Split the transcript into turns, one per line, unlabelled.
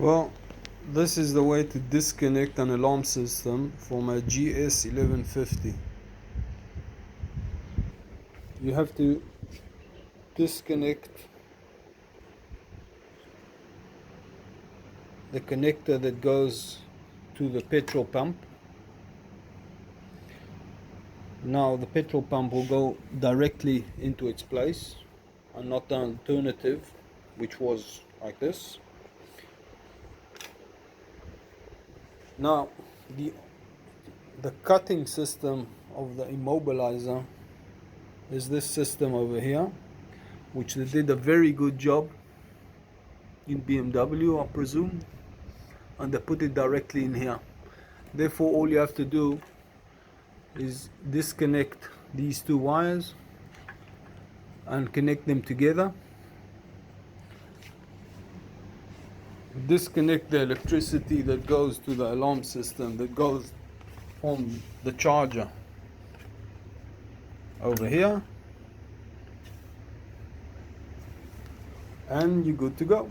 Well, this is the way to disconnect an alarm system from a GS1150. You have to disconnect the connector that goes to the petrol pump. Now the petrol pump will go directly into its place and not the alternative, which was like this. Now the cutting system of the immobilizer is this system over here, which they did a very good job in BMW, I presume, and they put it directly in here. Therefore, all you have to do is disconnect these two wires and connect them together. Disconnect the electricity that goes to the alarm system, that goes from the charger over here, and you're good to go.